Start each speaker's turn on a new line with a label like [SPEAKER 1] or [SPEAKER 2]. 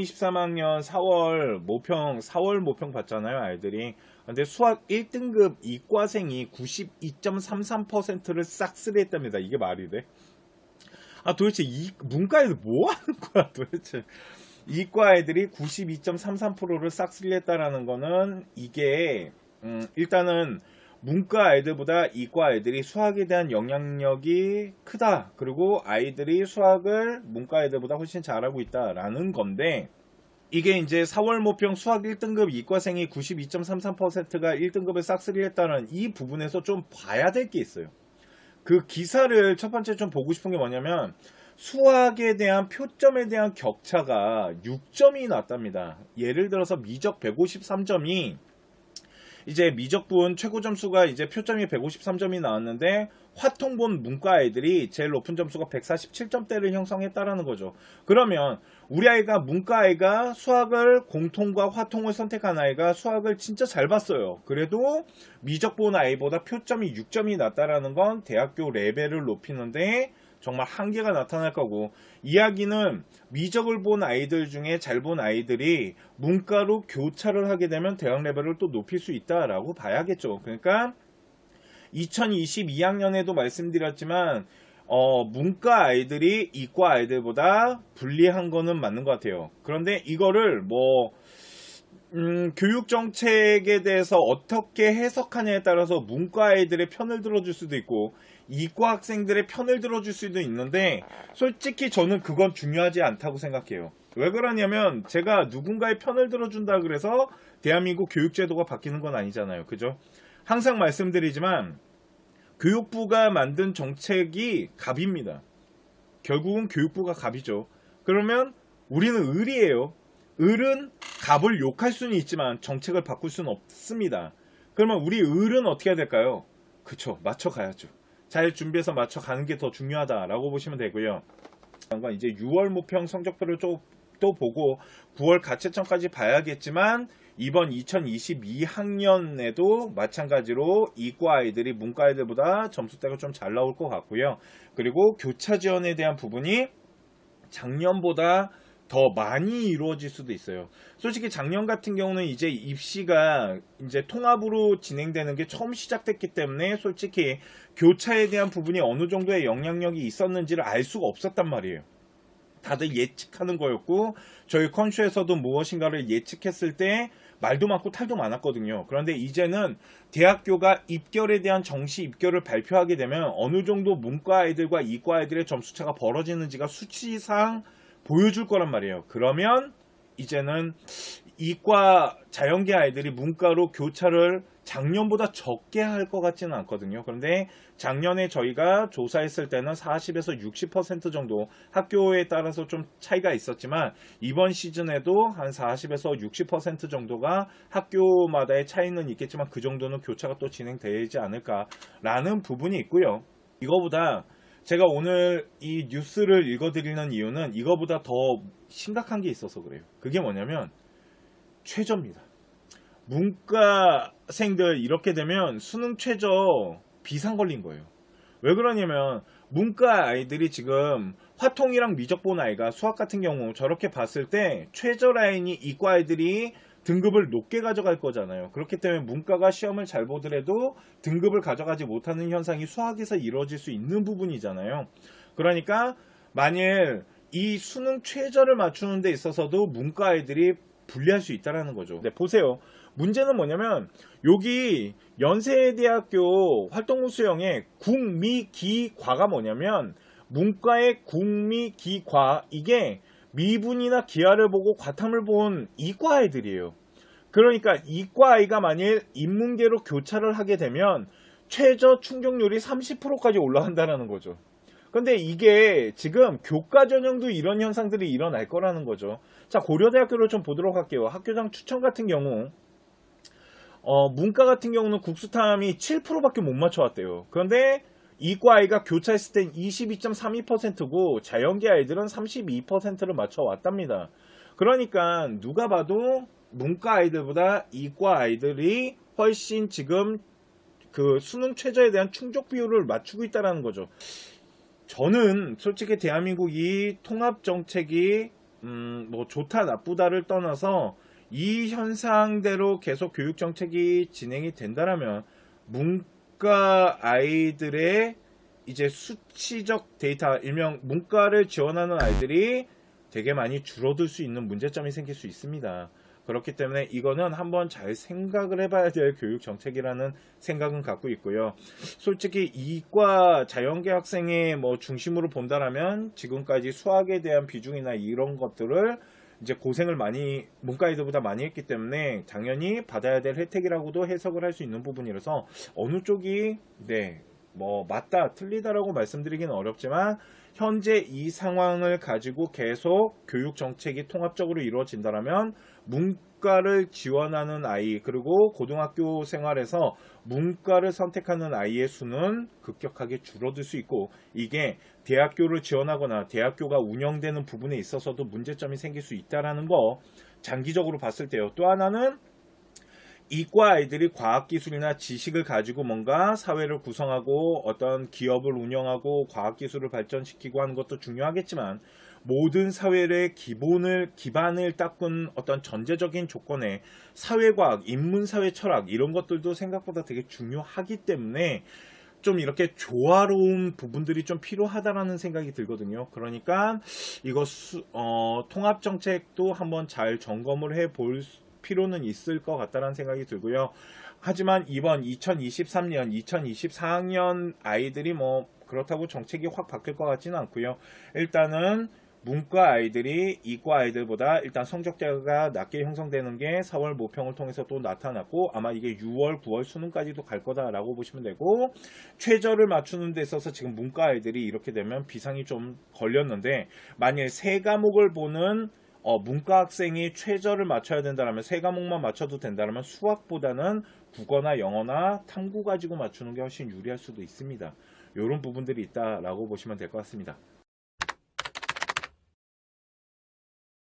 [SPEAKER 1] 2023학년 4월 모평 봤잖아요, 아이들이. 근데 수학 1등급 이과생이 92.33%를 싹쓸이 했답니다. 이게 말이 돼? 아, 도대체 이 문과 애들 뭐 하는 거야, 도대체? 이과 애들이 92.33%를 싹쓸이 했다라는 거는 이게 일단은 문과 애들보다 이과 애들이 수학에 대한 영향력이 크다. 그리고 아이들이 수학을 문과 애들보다 훨씬 잘하고 있다라는 건데, 이게 이제 4월 모평 수학 1등급 이과생이 92.33%가 1등급을 싹쓸이 했다는 이 부분에서 좀 봐야 될 게 있어요. 그 기사를 첫 번째 좀 보고 싶은 게 뭐냐면, 수학에 대한 표점에 대한 격차가 6점이 났답니다. 예를 들어서 미적 153점이 이제 미적분 최고 점수가 이제 표점이 153점이 나왔는데, 화통본 문과 아이들이 제일 높은 점수가 147점대를 형성했다라는 거죠. 그러면 우리 아이가 문과 아이가 수학을 공통과 화통을 선택한 아이가 수학을 진짜 잘 봤어요. 그래도 미적 본 아이보다 표점이 6점이 낮다라는 건 대학교 레벨을 높이는데 정말 한계가 나타날 거고, 이야기는 미적을 본 아이들 중에 잘 본 아이들이 문과로 교차를 하게 되면 대학 레벨을 또 높일 수 있다라고 봐야겠죠. 그러니까 2022학년에도 말씀드렸지만 문과 아이들이 이과 아이들보다 불리한 거는 맞는 것 같아요. 그런데 이거를 교육정책에 대해서 어떻게 해석하냐에 따라서 문과 아이들의 편을 들어줄 수도 있고 이과 학생들의 편을 들어줄 수도 있는데, 솔직히 저는 그건 중요하지 않다고 생각해요. 왜 그러냐면 제가 누군가의 편을 들어준다 그래서 대한민국 교육제도가 바뀌는 건 아니잖아요. 그죠? 항상 말씀드리지만 교육부가 만든 정책이 갑입니다. 결국은 교육부가 갑이죠. 그러면 우리는 을이에요. 을은 갑을 욕할 수는 있지만 정책을 바꿀 수는 없습니다. 그러면 우리 을은 어떻게 해야 될까요? 그쵸, 맞춰가야죠. 잘 준비해서 맞춰가는 게 더 중요하다라고 보시면 되고요. 이제 6월 모평 성적표를 또 보고 9월 가채점까지 봐야겠지만, 이번 2022학년에도 마찬가지로 이과 아이들이 문과 아이들보다 점수대가 좀 잘 나올 것 같고요. 그리고 교차 지원에 대한 부분이 작년보다 더 많이 이루어질 수도 있어요. 솔직히 작년 같은 경우는 이제 입시가 이제 통합으로 진행되는 게 처음 시작됐기 때문에 솔직히 교차에 대한 부분이 어느 정도의 영향력이 있었는지를 알 수가 없었단 말이에요. 다들 예측하는 거였고, 저희 컨슈에서도 무엇인가를 예측했을 때 말도 많고 탈도 많았거든요. 그런데 이제는 대학교가 입결에 대한 정시 입결을 발표하게 되면 어느 정도 문과 아이들과 이과 아이들의 점수차가 벌어지는지가 수치상 보여줄 거란 말이에요. 그러면 이제는 이과 자연계 아이들이 문과로 교차를 작년보다 적게 할 것 같지는 않거든요. 그런데 작년에 저희가 조사했을 때는 40에서 60% 정도, 학교에 따라서 좀 차이가 있었지만 이번 시즌에도 한 40에서 60% 정도가 학교마다의 차이는 있겠지만 그 정도는 교차가 또 진행되지 않을까라는 부분이 있고요. 이거보다 제가 오늘 이 뉴스를 읽어드리는 이유는 이거보다 더 심각한 게 있어서 그래요. 그게 뭐냐면 최저입니다. 문과생들 이렇게 되면 수능 최저 비상 걸린 거예요. 왜 그러냐면 문과 아이들이 지금 화통이랑 미적 본 아이가 수학 같은 경우 저렇게 봤을 때 최저 라인이 이과 아이들이 등급을 높게 가져갈 거잖아요. 그렇기 때문에 문과가 시험을 잘 보더라도 등급을 가져가지 못하는 현상이 수학에서 이루어질 수 있는 부분이잖아요. 그러니까 만일 이 수능 최저를 맞추는 데 있어서도 문과 아이들이 불리할 수 있다는 거죠. 네, 보세요. 문제는 뭐냐면 여기 연세대학교 활동부 수형의 국미기과가 뭐냐면 문과의 국미기과, 이게 미분이나 기하를 보고 과탐을 본 이과 아이들이에요. 그러니까 이과 아이가 만일 인문계로 교차를 하게 되면 최저 충족률이 30%까지 올라간다는 거죠. 근데 이게 지금 교과 전형도 이런 현상들이 일어날 거라는 거죠. 자, 고려대학교를 좀 보도록 할게요. 학교장 추천 같은 경우 문과 같은 경우는 국수탐이 7%밖에 못 맞춰왔대요. 그런데 이과 아이가 교차했을 땐 22.32%고 자연계 아이들은 32%를 맞춰왔답니다. 그러니까 누가 봐도 문과 아이들보다 이과 아이들이 훨씬 지금 그 수능 최저에 대한 충족 비율을 맞추고 있다는 거죠. 저는 솔직히 대한민국 이 통합 정책이 뭐 좋다 나쁘다를 떠나서 이 현상대로 계속 교육 정책이 진행이 된다라면 문과 아이들의 이제 수치적 데이터, 일명 문과를 지원하는 아이들이 되게 많이 줄어들 수 있는 문제점이 생길 수 있습니다. 그렇기 때문에 이거는 한번 잘 생각을 해봐야 될 교육 정책이라는 생각은 갖고 있고요. 솔직히 이과 자연계 학생의 뭐 중심으로 본다라면 지금까지 수학에 대한 비중이나 이런 것들을 이제 고생을 많이 문과 애들보다 많이 했기 때문에 당연히 받아야 될 혜택이라고도 해석을 할 수 있는 부분이라서 어느 쪽이 뭐 맞다 틀리다라고 말씀드리기는 어렵지만 현재 이 상황을 가지고 계속 교육 정책이 통합적으로 이루어진다면 문과를 지원하는 아이 그리고 고등학교 생활에서 문과를 선택하는 아이의 수는 급격하게 줄어들 수 있고 이게 대학교를 지원하거나 대학교가 운영되는 부분에 있어서도 문제점이 생길 수 있다라는 거 장기적으로 봤을 때요. 또 하나는 이과 아이들이 과학기술이나 지식을 가지고 뭔가 사회를 구성하고 어떤 기업을 운영하고 과학기술을 발전시키고 하는 것도 중요하겠지만 모든 사회의 기반을 닦은 어떤 전제적인 조건에 사회과학, 인문사회 철학 이런 것들도 생각보다 되게 중요하기 때문에 좀 이렇게 조화로운 부분들이 좀 필요하다라는 생각이 들거든요. 그러니까 이거 통합정책도 한번 잘 점검을 해볼 필요는 있을 것 같다는 생각이 들고요. 하지만 이번 2023년, 2024학년 아이들이 뭐 그렇다고 정책이 확 바뀔 것 같지는 않고요. 일단은 문과 아이들이 이과 아이들보다 일단 성적대가 낮게 형성되는 게 4월 모평을 통해서 또 나타났고 아마 이게 6월, 9월 수능까지도 갈 거다라고 보시면 되고 최저를 맞추는 데 있어서 지금 문과 아이들이 이렇게 되면 비상이 좀 걸렸는데 만약에 세 과목을 보는 문과 학생이 최저를 맞춰야 된다면 세 과목만 맞춰도 된다면 수학보다는 국어나 영어나 탐구 가지고 맞추는 게 훨씬 유리할 수도 있습니다. 이런 부분들이 있다라고 보시면 될 것 같습니다.